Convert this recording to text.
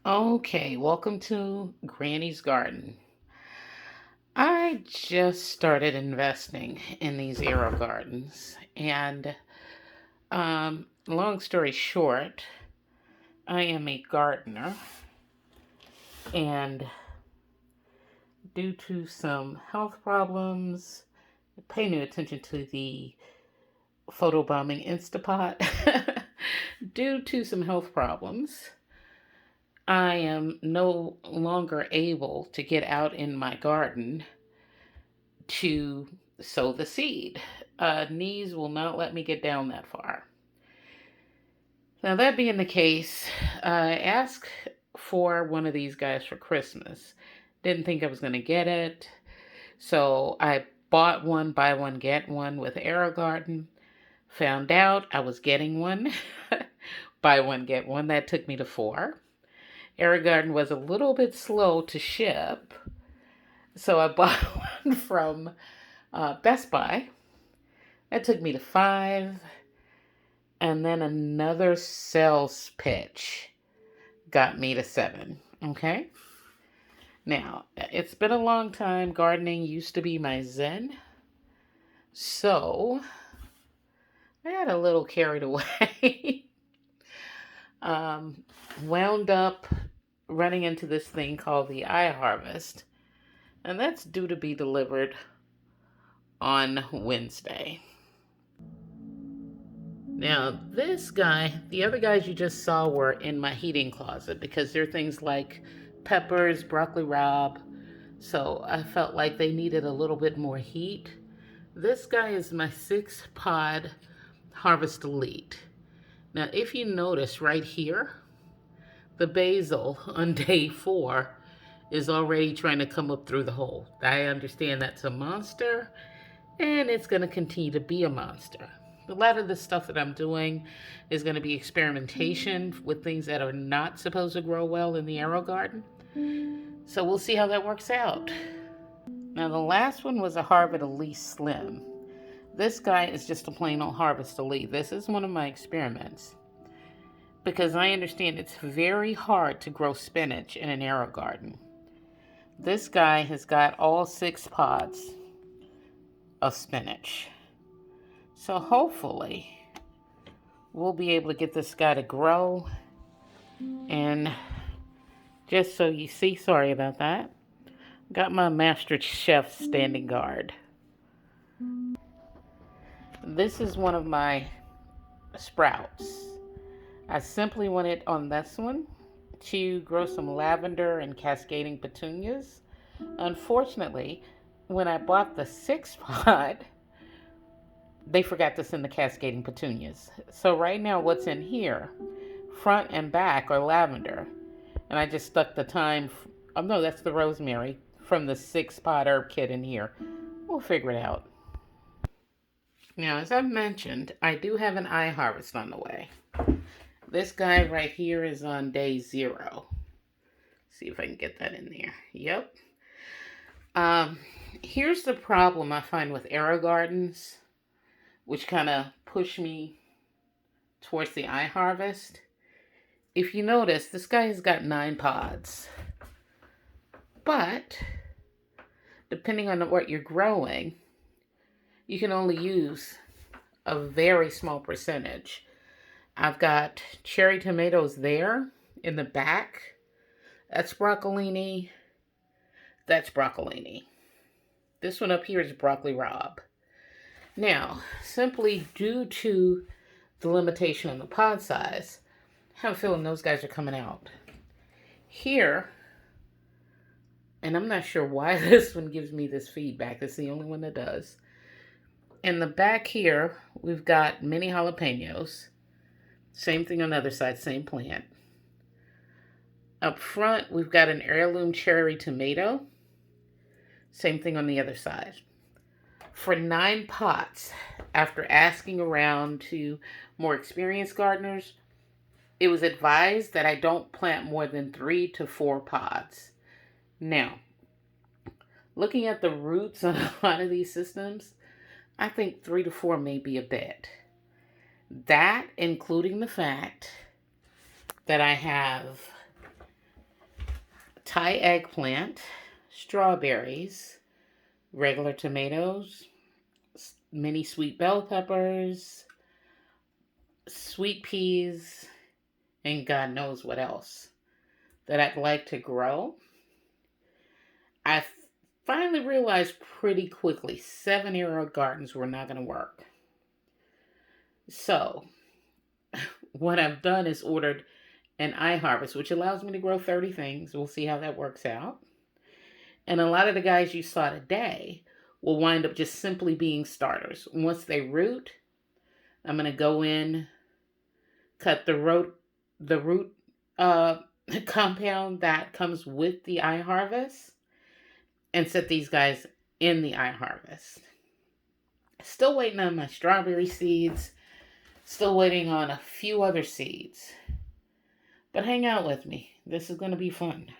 Okay, welcome to Granny's Garden. I just started investing in these Aerogardens, and long story short, I am a gardener, and due to some health problems, pay no attention to the photobombing Instapot. Due to some health problems, I am no longer able to get out in my garden to sow the seed. Knees will not let me get down that far. Now, that being the case, I asked for one of these guys for Christmas. Didn't think I was going to get it. So I bought one, buy one, get one with Aerogarden. Found out I was getting one. Buy one, get one. That took me to 4. Aerogarden was a little bit slow to ship. So I bought one from Best Buy. That took me to 5. And then another sales pitch got me to 7. Okay. Now, it's been a long time. Gardening used to be my zen. So I got a little carried away. Wound up running into this thing called the iHarvest. And that's due to be delivered on Wednesday. Now, this guy, the other guys you just saw were in my heating closet because they're things like peppers, broccoli rabe. So I felt like they needed a little bit more heat. This guy is my 6-pod Harvest Elite. Now, if you notice right here, the basil on day 4 is already trying to come up through the hole. I understand that's a monster, and it's going to continue to be a monster. A lot of the stuff that I'm doing is going to be experimentation with things that are not supposed to grow well in the Aerogarden. So we'll see how that works out. Now, the last one was a Harvest Elite Slim. This guy is just a plain old Harvest Elite. This is one of my experiments because I understand it's very hard to grow spinach in an Aerogarden. This guy has got all 6 pods of spinach. So hopefully we'll be able to get this guy to grow. And just so you see, sorry about that, got my master chef standing guard. This is one of my sprouts. I simply wanted on this one to grow some lavender and cascading petunias. Unfortunately, when I bought the 6 pod, they forgot to send the cascading petunias. So right now what's in here, front and back, are lavender. And I just stuck the thyme, oh no, that's the rosemary from the 6-pod herb kit in here. We'll figure it out. Now, as I've mentioned, I do have an iHarvest on the way. This guy right here is on day 0. See if I can get that in there. Yep. Here's the problem I find with Aerogardens, which kind of push me towards the iHarvest. If you notice, this guy has got 9 pods. But, depending on what you're growing, you can only use a very small percentage. I've got cherry tomatoes there in the back. That's broccolini. That's broccolini. This one up here is broccoli rabe. Now, simply due to the limitation on the pod size, I have a feeling those guys are coming out. Here, and I'm not sure why this one gives me this feedback. It's the only one that does. In the back here, we've got mini jalapenos. Same thing on the other side, same plant. Up front, we've got an heirloom cherry tomato. Same thing on the other side. For 9 pots, after asking around to more experienced gardeners, it was advised that I don't plant more than 3 to 4 pods. Now, looking at the roots on a lot of these systems, I think 3 to 4 may be a bit. That, including the fact that I have Thai eggplant, strawberries, regular tomatoes, mini sweet bell peppers, sweet peas, and God knows what else that I'd like to grow. I finally realized pretty quickly 7 Aerogardens were not going to work. So, what I've done is ordered an iHarvest, which allows me to grow 30 things. We'll see how that works out. And a lot of the guys you saw today will wind up just simply being starters. Once they root, I'm going to go in, cut the root compound that comes with the iHarvest, and set these guys in the iHarvest. Still waiting on my strawberry seeds. Still waiting on a few other seeds. But hang out with me. This is going to be fun.